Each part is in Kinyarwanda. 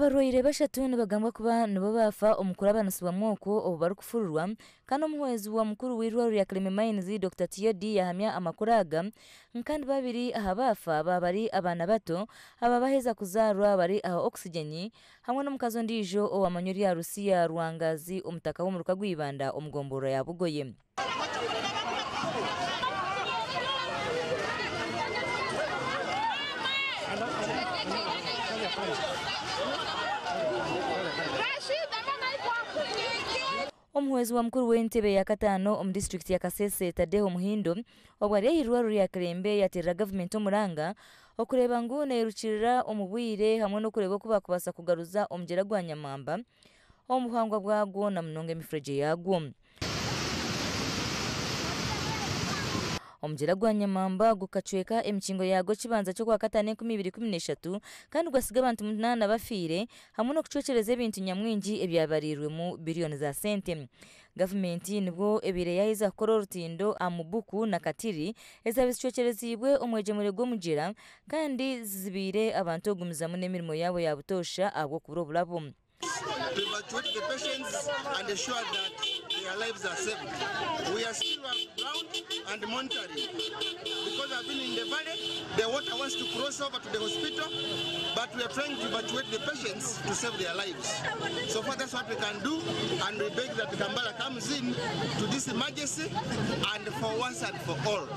Abarwaire bashatu nibagambwa kuba nibo bafa omukuru abanasibwa mwoko obu barikufururwa kandi omuhwezi wa mukuru w'irwariro rya Kireme Mines Dr. Tiyodi yahamya amakuru aga kandi babiri aha bafa bari abana bato aba baheza kuzarwa bari aha oxygeni hamwe n'omukazi ondijo owamanyuri ya Rusiya Rwangazi omutaka w'omuruka gw'Ibanda omugomboro ya Bugoye. Omuhwezi wa mukuru w'entebe ya katano omu district ya Kasese Tadeho Muhindo obwari y'irwariro rya Kirembe yaterera government omuranga okureba ngu neerukirira omubwire hamwe no kureba kuba kubasa kugaruza omugera gwa Nyamamba omuhangwa bwagwo na munonga emifreje yagwo. Omugera gwa Nyamamba gukacweka emikingo yago kibanza cyo kwa katane 2013 kandi gwasiga abantu 8 bafire hamwe no kucocereza ebintu nyamwingi ebyabarirwe mu billion za sente. Government nibwo ebire yahiza kora rutindo amubuku na katiri ezabishocerezibwe omwejemure gwo mugera kandi zibire abantu ogumiza mu nemirimo yabo ya butosha agwo kuburo bulabo. To evacuate the patients and ensure that their lives are saved. We are still on ground and monitoring because I've been in the valley. The water wants to cross over to the hospital, but we are trying to evacuate the patients to save their lives. So far, that's what we can do, and we beg that Kambala comes in to this emergency and for once and for all.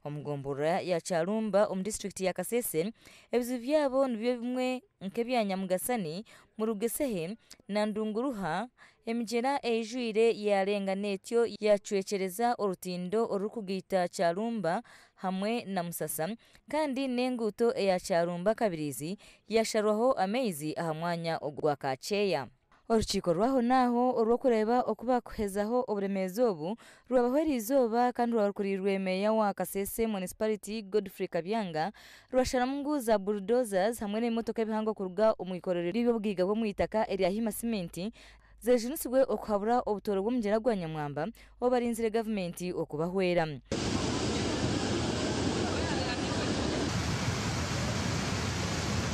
Omugombora ya Charumba omu district ya Kasese ebizu byabo nibyo bimwe nkebya Nyamugasani mu Rugesehe na Ndunguruha emigera ejuire yarenga netyo yacwecereza orutindo orukugita Charumba hamwe na Musasa kandi nenguto ya Charumba kabirizi yasharwaho amezi ahamwanya ogwa Kacheya. Oruchiko rwaho naho orwokureba okuba kuhezaho oburemezo obu rwabahweri izoba kandi rwakurirwe meya wa Kasese Municipality Godfrey Kabyanga rwashara mungu za bulldozers hamwe n'imotoka bihango kuruga omwikorero ribyo bwiga bwo mwitaka area hima cement zejunisibwe okuhabura obutoro bwo mugera gwa Nyamwamba obarinzire government okubahwera.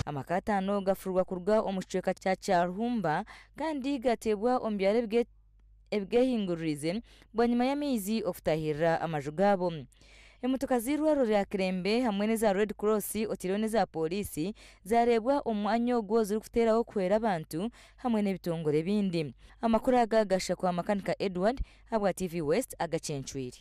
Amakatano gafurwa kuruga omucweka cya Charumba kandi gatebwa ombyare ebwehingurize bwanyuma y'amezi okutahirira amajugabo. Emotoka z'irwariro rya Kirembe hamwe neza Red Cross otirone za polisi zarebwa omwanya ogwo ziri kuteraho kwera abantu hamwe n'ebitongore bindi. Amakuru agagasha kwa makanika Edward abwa TV West agacenchwiri.